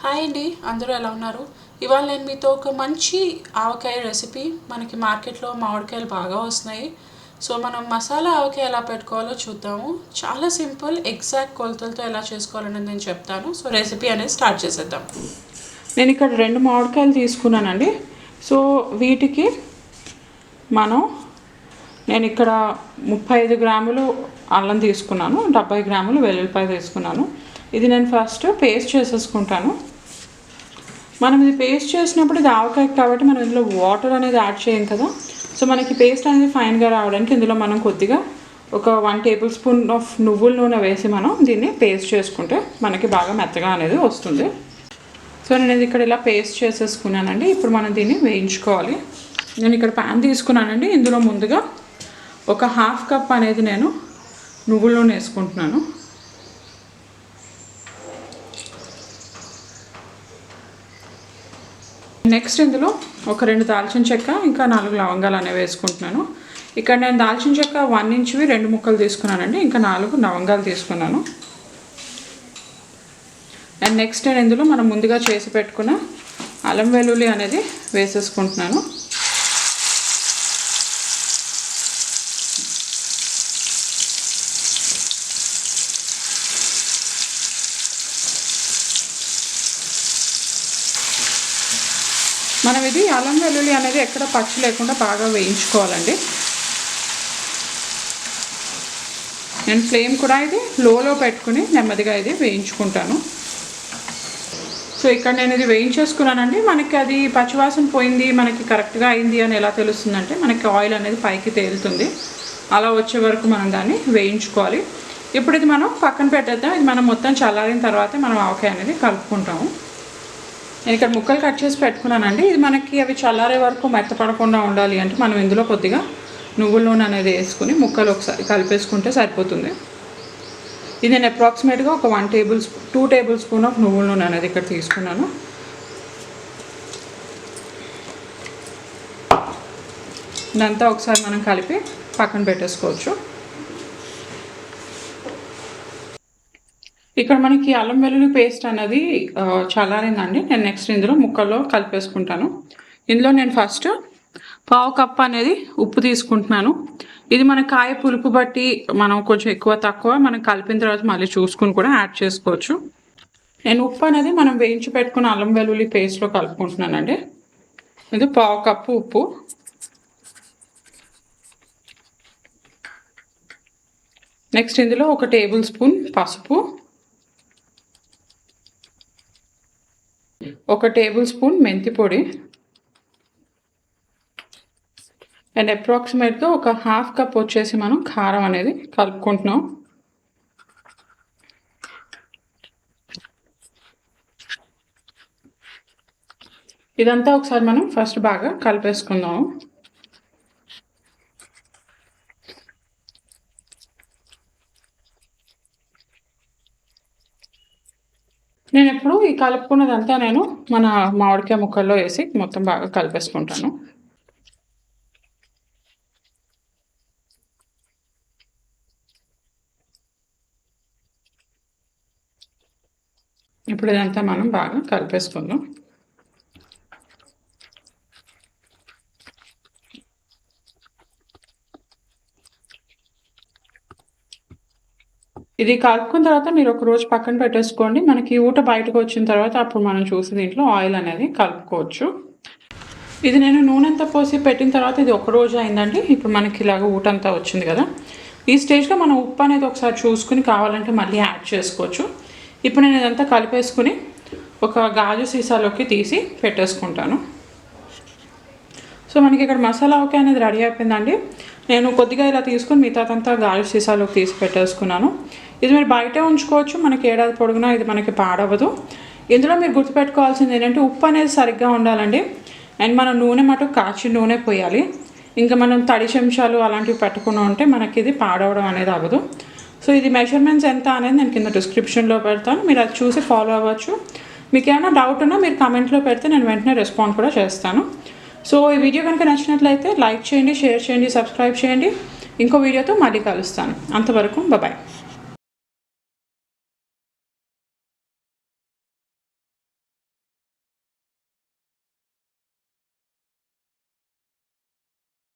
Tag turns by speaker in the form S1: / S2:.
S1: Hi అండి, అందరూ ఎలా ఉన్నారు? ఇవాళ నేను మీతో ఒక మంచి ఆవకాయ రెసిపీ. మనకి మార్కెట్లో మామిడికాయలు బాగా వస్తున్నాయి. సో మనం మసాలా ఆవకాయ ఎలా పెట్టుకోవాలో చూద్దాము. చాలా సింపుల్, ఎగ్జాక్ట్ కొలతలతో ఎలా చేసుకోవాలనేది నేను చెప్తాను. సో రెసిపీ అనేది స్టార్ట్ చేసేద్దాం. నేను ఇక్కడ 2 మామిడికాయలు తీసుకున్నానండి. సో వీటికి నేను ఇక్కడ 35 గ్రాములు అల్లం తీసుకున్నాను, 70 గ్రాములు వెల్లుల్లిపాయ తీసుకున్నాను. ఇది నేను ఫస్ట్ పేస్ట్ చేసేసుకుంటాను. మనం ఇది పేస్ట్ చేసినప్పుడు ఇది ఆవకాయ కాబట్టి మనం ఇందులో వాటర్ అనేది యాడ్ చేయం కదా. సో మనకి పేస్ట్ అనేది ఫైన్గా రావడానికి ఇందులో మనం కొద్దిగా ఒక 1 టేబుల్ స్పూన్ ఆఫ్ నువ్వుల నూనె వేసి మనం దీన్ని పేస్ట్ చేసుకుంటే మనకి బాగా మెత్తగా అనేది వస్తుంది. సో నేను ఇది ఇక్కడ ఇలా పేస్ట్ చేసేసుకున్నానండి. ఇప్పుడు మనం దీన్ని వేయించుకోవాలి. నేను ఇక్కడ ప్యాన్ తీసుకున్నానండి. ఇందులో ముందుగా ఒక 1/2 కప్ అనేది నేను నువ్వుల నూనె వేసుకుంటున్నాను. నెక్స్ట్ ఇందులో ఒక 2 దాల్చిన చెక్క, ఇంకా 4 లవంగాలు అనేవి వేసుకుంటున్నాను. ఇక్కడ నేను దాల్చిన చెక్క 1 ఇంచువి 2 ముక్కలు తీసుకున్నానండి, ఇంకా 4 లవంగాలు తీసుకున్నాను. అండ్ నెక్స్ట్ నేను ఇందులో మనం ముందుగా చేసి పెట్టుకున్న అల్లం వెల్లుల్లి అనేది వేసేసుకుంటున్నాను. మనం ఇది అల్లం వెల్లుల్లి అనేది ఎక్కడ పచ్చి లేకుండా బాగా వేయించుకోవాలండి. నేను ఫ్లేమ్ కూడా ఇది లోలో పెట్టుకుని నెమ్మదిగా ఇది వేయించుకుంటాను. సో ఇక్కడ నేను ఇది వేయించేసుకున్నానండి. మనకి అది పచ్చివాసన పోయింది, మనకి కరెక్ట్గా అయింది అని ఎలా తెలుస్తుందంటే మనకి ఆయిల్ అనేది పైకి తేలుతుంది. అలా వచ్చే వరకు మనం దాన్ని వేయించుకోవాలి. ఇప్పుడు ఇది మనం పక్కన పెట్టేద్దాం. ఇది మనం మొత్తం చల్లారిన తర్వాత మనం ఆవకాయ అనేది కలుపుకుంటాము. నేను ఇక్కడ ముక్కలు కట్ చేసి పెట్టుకున్నానండి. ఇది మనకి అవి చల్లారే వరకు మెత్తపడకుండా ఉండాలి అంటే మనం ఇందులో కొద్దిగా నువ్వుల నూనె అనేది వేసుకుని ముక్కలు ఒకసారి కలిపేసుకుంటే సరిపోతుంది. ఇది నేను అప్రాక్సిమేట్గా ఒక 2 టేబుల్ స్పూన్ ఆఫ్ నువ్వుల నూనె అనేది ఇక్కడ తీసుకున్నాను. ఇదంతా ఒకసారి మనం కలిపి పక్కన పెట్టేసుకోవచ్చు. ఇక్కడ మనకి అల్లం వెల్లుల్లి పేస్ట్ అనేది చల్లారిందండి. నేను నెక్స్ట్ ఇందులో ముక్కల్లో కలిపేసుకుంటాను. ఇందులో నేను ఫస్ట్ 1/2 కప్ అనేది ఉప్పు తీసుకుంటున్నాను. ఇది మన కాయ పులుపు బట్టి మనం కొంచెం ఎక్కువ తక్కువ మనం కలిపిన తర్వాత మళ్ళీ చూసుకుని కూడా యాడ్ చేసుకోవచ్చు. నేను ఉప్పు అనేది మనం వేయించి పెట్టుకున్న అల్లం వెల్లుల్లి పేస్ట్లో కలుపుకుంటున్నానండి. ఇది 1/2 కప్పు ఉప్పు. నెక్స్ట్ ఇందులో 1 టేబుల్ స్పూన్ పసుపు, 1 టేబుల్ స్పూన్ మెంతి పొడి, అండ్ అప్రాక్సిమేట్గా ఒక 1/2 కప్ వచ్చేసి మనం కారం అనేది కలుపుకుంటున్నాం. ఇదంతా ఒకసారి మనం ఫస్ట్ బాగా కలిపేసుకుందాం. నేను ఎప్పుడు ఈ కలుపుకున్నదంతా నేను మన మామిడికాయ ముక్కల్లో వేసి మొత్తం బాగా కలిపేసుకుంటాను. ఇప్పుడు ఇదంతా మనం బాగా కలిపేసుకుందాం. ఇది కలుపుకున్న తర్వాత మీరు ఒక రోజు పక్కన పెట్టేసుకోండి. మనకి ఊట బయటకు వచ్చిన తర్వాత అప్పుడు మనం చూసి దీంట్లో ఆయిల్ అనేది కలుపుకోవచ్చు. ఇది నేను నూనె అంతా పోసి పెట్టిన తర్వాత ఇది ఒక రోజు అయిందండి. ఇప్పుడు మనకి ఇలాగ ఊటంతా వచ్చింది కదా. ఈ స్టేజ్లో మనం ఉప్పు అనేది ఒకసారి చూసుకుని కావాలంటే మళ్ళీ యాడ్ చేసుకోవచ్చు. ఇప్పుడు నేను ఇదంతా కలిపేసుకుని ఒక గాజు సీసాలోకి తీసి పెట్టేసుకుంటాను. సో మనకి ఇక్కడ మసాలా ఆవకాయ అనేది రెడీ అయిపోయిందండి. నేను కొద్దిగా ఇలా తీసుకుని మిగతాదంతా గాజు సీసాలోకి తీసి పెట్టేసుకున్నాను. ఇది మీరు బయటే ఉంచుకోవచ్చు, మనకి ఏడాది పొడుగునా ఇది మనకి పాడవదు. ఇందులో మీరు గుర్తుపెట్టుకోవాల్సింది ఏంటంటే ఉప్పు అనేది సరిగ్గా ఉండాలండి. అండ్ మనం నూనె మటుకు కాచిన నూనె పోయాలి. ఇంకా మనం తడి చెంచాలు అలాంటివి పెట్టుకుని ఉంటే మనకి ఇది పాడవడం అనేది అవ్వదు. సో ఇది మెజర్మెంట్స్ ఎంత అనేది నేను కింద డిస్క్రిప్షన్లో పెడతాను, మీరు అది చూసి ఫాలో అవ్వచ్చు. మీకు ఏమైనా డౌట్ ఉన్నా మీరు కామెంట్లో పెడితే నేను వెంటనే రెస్పాండ్ కూడా చేస్తాను. సో ఈ వీడియో కనుక నచ్చినట్లయితే లైక్ చేయండి, షేర్ చేయండి, సబ్స్క్రైబ్ చేయండి. ఇంకో వీడియోతో మళ్ళీ కలుస్తాను. అంతవరకు బాయ్.